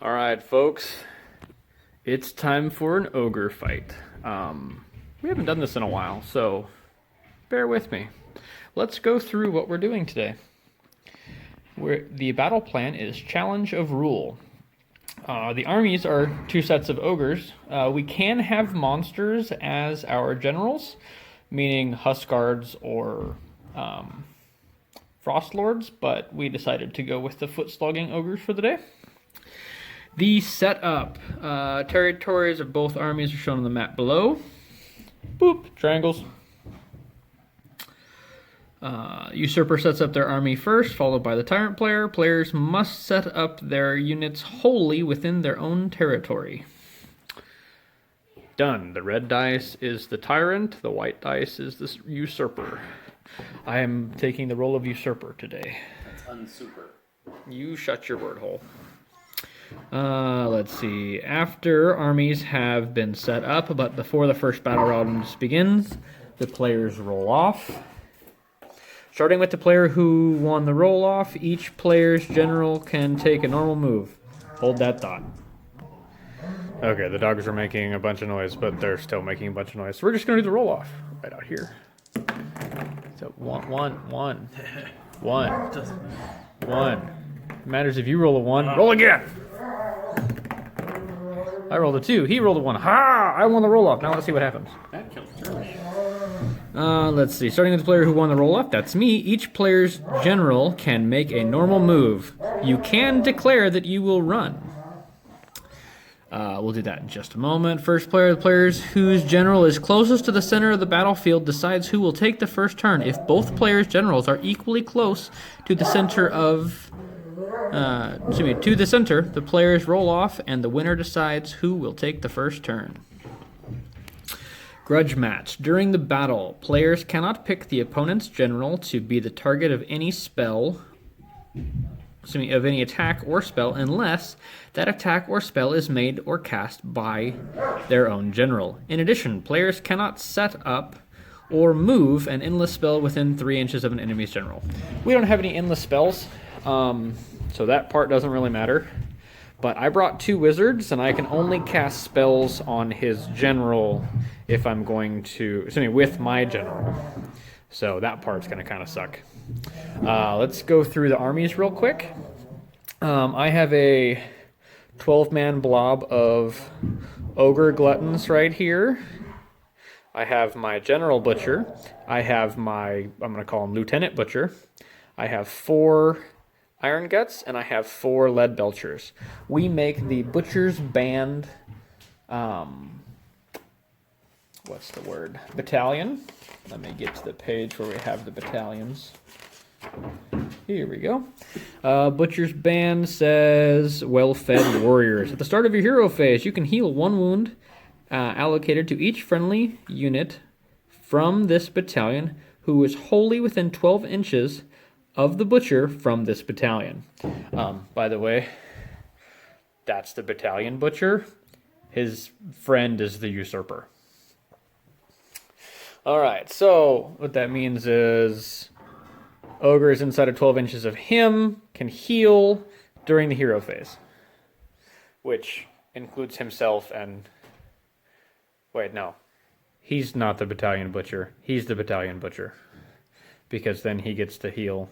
Alright, folks. It's time for an ogre fight. We haven't done this in a while, so bear with me. Let's go through what we're doing today. The battle plan is Challenge of Rule. The armies are two sets of ogres. We can have monsters as our generals, meaning Huskards or Frostlords, but we decided to go with the foot-slogging ogres for the day. The setup. Territories of both armies are shown on the map below. Boop, triangles. Usurper sets up their army first, followed by the Tyrant player. Players must set up their units wholly within their own territory. Done. The red dice is the Tyrant, the white dice is the Usurper. I am taking the role of Usurper today. That's unsuper. You shut your word hole. Let's see. After armies have been set up, but before the first battle round begins, the players roll off. Starting with the player who won the roll-off, each player's general can take a normal move. Hold that thought. Okay, the dogs are making a bunch of noise, but they're still making a bunch of noise. So we're just going to do the roll-off right out here. So one. Matters if you roll a 1. Roll again! I rolled a 2. He rolled a 1. Ha! I won the roll-off. Now let's see what happens. That kills Charlie. Let's see. Starting with the player who won the roll-off, that's me. Each player's general can make a normal move. You can declare that you will run. We'll do that in just a moment. First player, the players whose general is closest to the center of the battlefield decides who will take the first turn. If both players' generals are equally close to the center the players roll off, and the winner decides who will take the first turn. Grudge Match. During the battle, players cannot pick the opponent's general to be the target of any attack or spell unless that attack or spell is made or cast by their own general. In addition, players cannot set up or move an endless spell within 3 inches of an enemy's general. We don't have any endless spells, so that part doesn't really matter. But I brought 2 wizards, and I can only cast spells on his general if I'm going to... with my general. So that part's going to kind of suck. Let's go through the armies real quick. I have a 12-man blob of ogre gluttons right here. I have my general butcher. I have my... I'm going to call him lieutenant butcher. I have 4... iron guts, and I have 4 lead belchers. We make the butcher's band, battalion. Let me get to the page where we have the battalions. Here we go. Butcher's band says well-fed warriors. At the start of your hero phase, you can heal 1 wound allocated to each friendly unit from this battalion who is wholly within 12 inches of the butcher from this battalion. By the way, that's the battalion butcher. His friend is the usurper. Alright, so what that means is ogres inside of 12 inches of him can heal during the hero phase, which includes himself and... Wait, no. He's not the battalion butcher. He's the battalion butcher, because then he gets to heal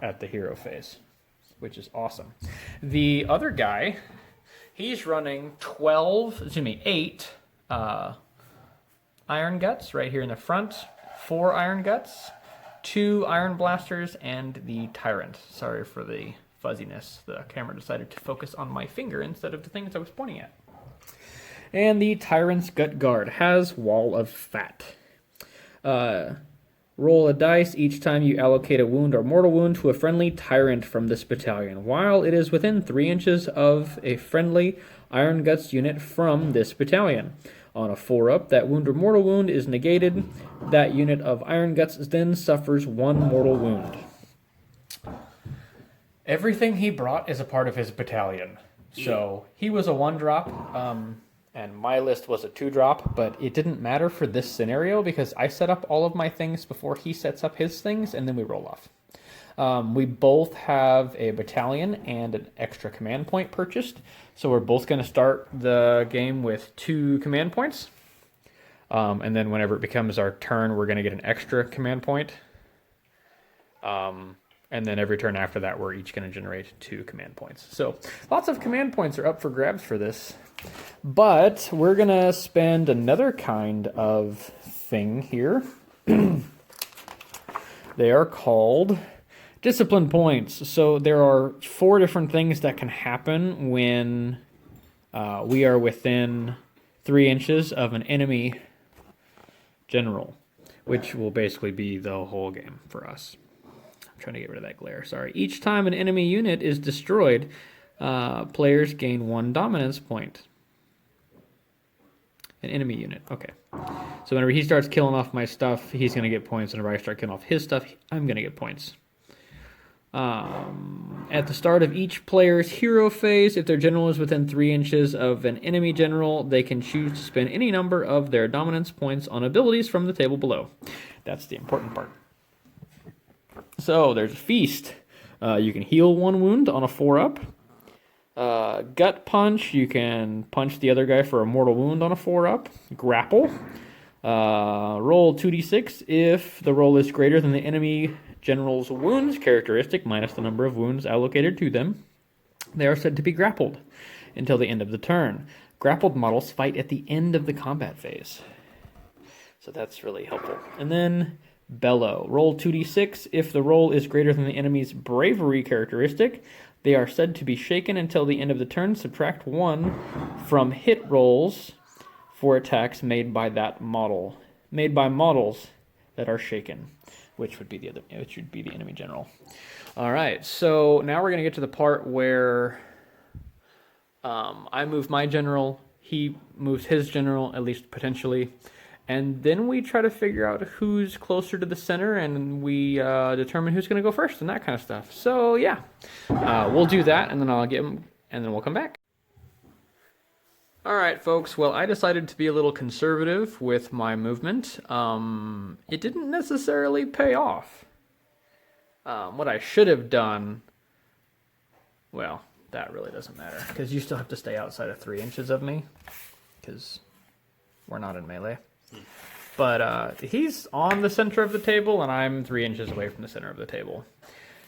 at the hero phase, which is awesome. The other guy, he's running 8 iron guts right here in the front, 4 iron guts, 2 iron blasters, and the Tyrant. Sorry for the fuzziness. The camera decided to focus on my finger instead of the things I was pointing at. And the Tyrant's gut guard has Wall of Fat. Roll a dice each time you allocate a wound or mortal wound to a friendly Tyrant from this battalion, while it is within 3 inches of a friendly Iron Guts unit from this battalion. On a 4-up, that wound or mortal wound is negated. That unit of Iron Guts then suffers 1 mortal wound. Everything he brought is a part of his battalion. So he was a 1-drop, and my list was a 2-drop, but it didn't matter for this scenario because I set up all of my things before he sets up his things, and then we roll off. We both have a battalion and an extra command point purchased, so we're both going to start the game with 2 command points. And then whenever it becomes our turn, we're going to get an extra command point. And then every turn after that, we're each going to generate 2 command points. So lots of command points are up for grabs for this. But we're going to spend another kind of thing here. They are called discipline points. So there are 4 different things that can happen when we are within 3 inches of an enemy general, which will basically be the whole game for us. I'm trying to get rid of that glare, sorry. Each time an enemy unit is destroyed, players gain 1 dominance point. An enemy unit, okay. So whenever he starts killing off my stuff, he's going to get points. Whenever I start killing off his stuff, I'm going to get points. At the start of each player's hero phase, if their general is within 3 inches of an enemy general, they can choose to spend any number of their dominance points on abilities from the table below. That's the important part. So there's Feast. You can heal 1 wound on a 4-up. Gut Punch. You can punch the other guy for a mortal wound on a 4-up. Grapple. Roll 2d6 if the roll is greater than the enemy general's wounds characteristic minus the number of wounds allocated to them. They are said to be grappled until the end of the turn. Grappled models fight at the end of the combat phase. So that's really helpful. And then Bellow. Roll 2d6 if the roll is greater than the enemy's bravery characteristic. They are said to be shaken until the end of the turn. Subtract 1 from hit rolls for attacks made by that model. Made by models that are shaken, which would be the enemy general. All right, so now we're going to get to the part where I move my general, he moves his general, at least potentially, and then we try to figure out who's closer to the center, and we determine who's going to go first and that kind of stuff. So yeah, we'll do that, and then I'll get him, and then we'll come back. All right, folks. Well, I decided to be a little conservative with my movement. It didn't necessarily pay off. What I should have done, well, that really doesn't matter, because you still have to stay outside of 3 inches of me, because we're not in melee. But he's on the center of the table, and I'm 3 inches away from the center of the table.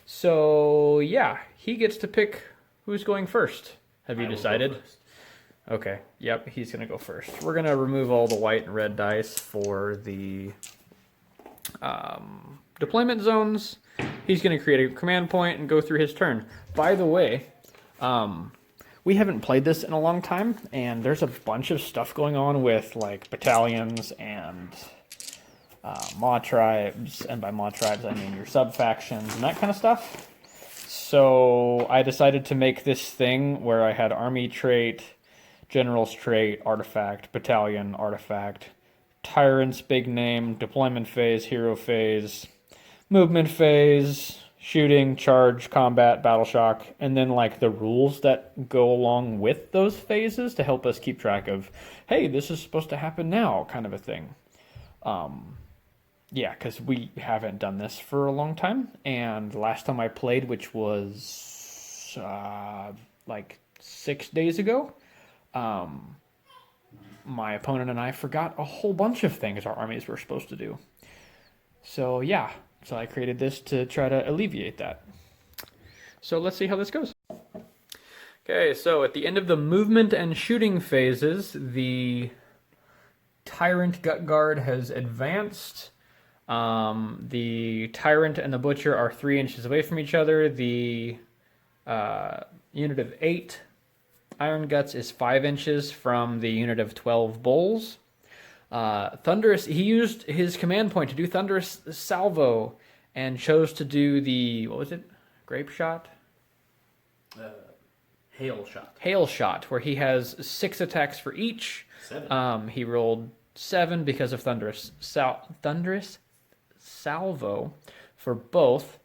So, yeah, he gets to pick who's going first. Have you decided? Okay, yep, he's going to go first. We're going to remove all the white and red dice for the deployment zones. He's going to create a command point and go through his turn. By the way, we haven't played this in a long time, and there's a bunch of stuff going on with like battalions and Mawtribes, and by Mawtribes I mean your sub-factions and that kind of stuff. So I decided to make this thing where I had army trait, general's trait, artifact, battalion, artifact, tyrant's big name, deployment phase, hero phase, movement phase, shooting, charge, combat, battle shock, and then like the rules that go along with those phases to help us keep track of, hey, this is supposed to happen now, kind of a thing. Yeah, because we haven't done this for a long time, and last time I played, which was like 6 days ago, my opponent and I forgot a whole bunch of things our armies were supposed to do. So yeah, so I created this to try to alleviate that. So let's see how this goes. Okay, so at the end of the movement and shooting phases, the Tyrant Gut Guard has advanced. The Tyrant and the Butcher are 3 inches away from each other. The unit of 8 Iron Guts is 5 inches from the unit of 12 Bulls. Thunderous, he used his command point to do Thunderous Salvo and chose to do the, what was it? Grape Shot? Hail Shot. Hail Shot, where he has 6 attacks for each. 7. He rolled 7 because of Thunderous Salvo for both,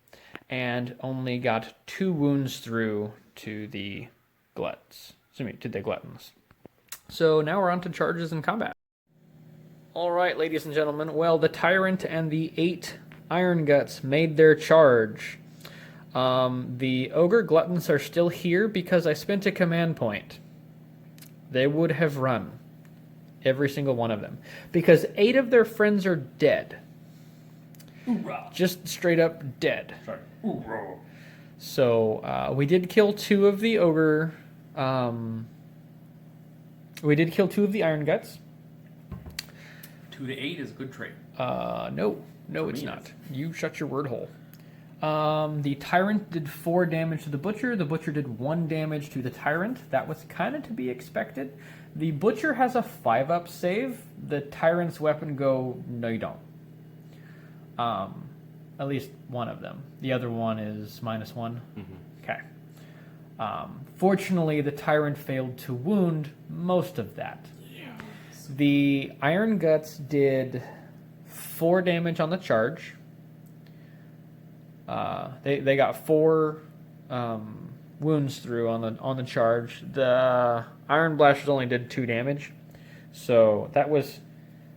and only got 2 wounds through to the gluts. To the gluttons. So now we're on to charges and combat. Alright, ladies and gentlemen, well, the Tyrant and the 8 Iron Guts made their charge. The Ogre Gluttons are still here because I spent a command point. They would have run. Every single one of them. Because 8 of their friends are dead. Hoorah. Just straight up dead. Sorry. Hoorah. So we did kill 2 of the Ogre. We did kill 2 of the Iron Guts. 2 to 8 is a good trade. No, it's not. You shut your word hole. The Tyrant did 4 damage to the Butcher. The Butcher did 1 damage to the Tyrant. That was kind of to be expected. The Butcher has a 5-up save. The Tyrant's weapon go, no you don't. At least one of them. The other one is -1. Mm-hmm. Okay. Fortunately, the Tyrant failed to wound most of that. Yeah. The Iron Guts did 4 damage on the charge. They got 4 wounds through on the charge. The Iron Blasters only did 2 damage, so that was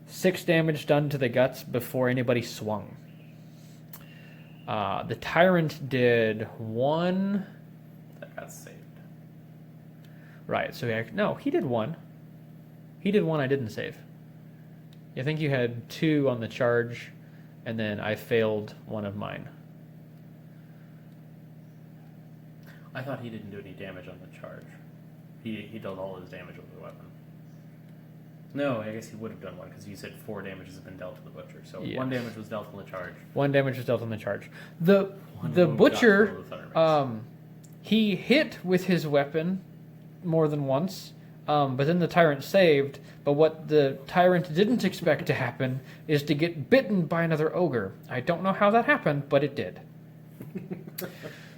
6 damage done to the guts before anybody swung. The Tyrant did 1. That got saved. Right. So he did 1. He did 1. I didn't save. I think you had 2 on the charge, and then I failed one of mine. I thought he didn't do any damage on the charge. He dealt all his damage with the weapon. No, I guess he would have done 1 because you said 4 damage has been dealt to the Butcher. So Yeah. 1 damage was dealt on the charge. 1 damage was dealt on the charge. The wound Butcher, got through the Thunder he hit with his weapon more than once, but then the Tyrant saved. But what the Tyrant didn't expect to happen is to get bitten by another Ogre. I don't know how that happened, but it did.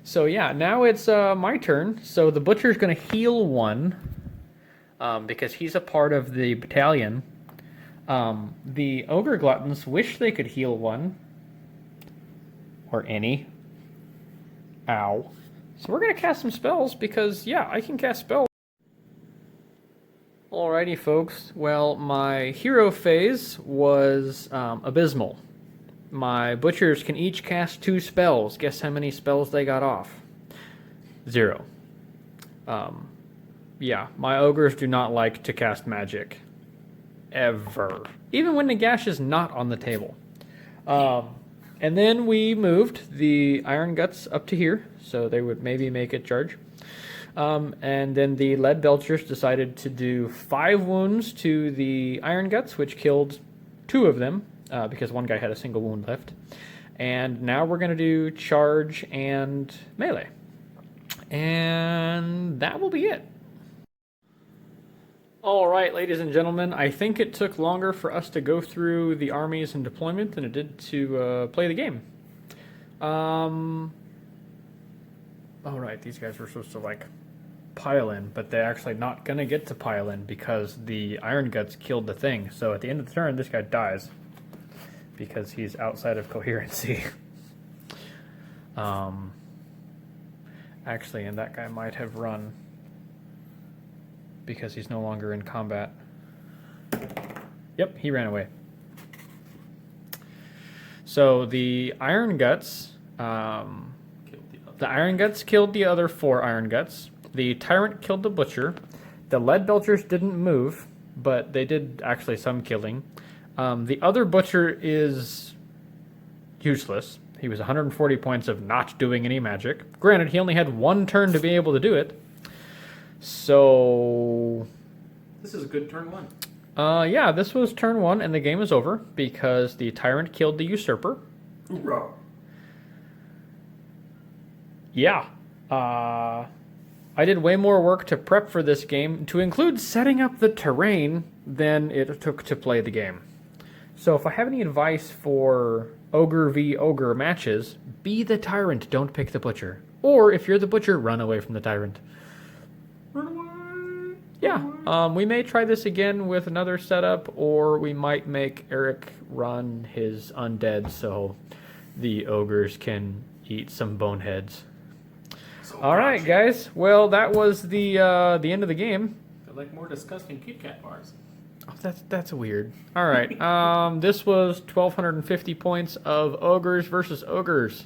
So yeah, now it's my turn. So the Butcher's going to heal 1 because he's a part of the battalion. The Ogre Gluttons wish they could heal 1. Or any. Ow. So we're going to cast some spells because, yeah, I can cast spells. Alrighty, folks. Well, my hero phase was abysmal. My Butchers can each cast 2 spells. Guess how many spells they got off? 0. Yeah, my Ogres do not like to cast magic. Ever. Even when Nagash is not on the table. And then we moved the Iron Guts up to here, so they would maybe make it charge. And then the Lead Belchers decided to do 5 wounds to the Iron Guts, which killed 2 of them, because one guy had a single wound left. And now we're going to do charge and melee. And that will be it. Alright, ladies and gentlemen, I think it took longer for us to go through the armies and deployment than it did to play the game. Alright, these guys were supposed to, like, pile in, but they're actually not going to get to pile in because the Iron Guts killed the thing. So at the end of the turn, this guy dies because he's outside of coherency. Actually, and that guy might have run because he's no longer in combat. Yep, he ran away. So the Iron Guts, the Iron Guts killed the other 4 Iron Guts. The Tyrant killed the Butcher. The Lead Belchers didn't move, but they did actually some killing. The other Butcher is useless. He was 140 points of not doing any magic. Granted, he only had 1 turn to be able to do it. So... This is a good turn 1. Yeah, this was turn 1, and the game is over because the Tyrant killed the Usurper. Hoorah. Yeah. I did way more work to prep for this game, to include setting up the terrain, than it took to play the game. So if I have any advice for Ogre v Ogre matches, be the Tyrant, don't pick the Butcher. Or if you're the Butcher, run away from the Tyrant. Run away. Yeah, we may try this again with another setup, or we might make Eric run his undead so the ogres can eat some boneheads. So All right, guys. Well, that was the end of the game. I like more disgusting Kit Kat bars. Oh, that's weird. All right. This was 1,250 points of ogres versus ogres.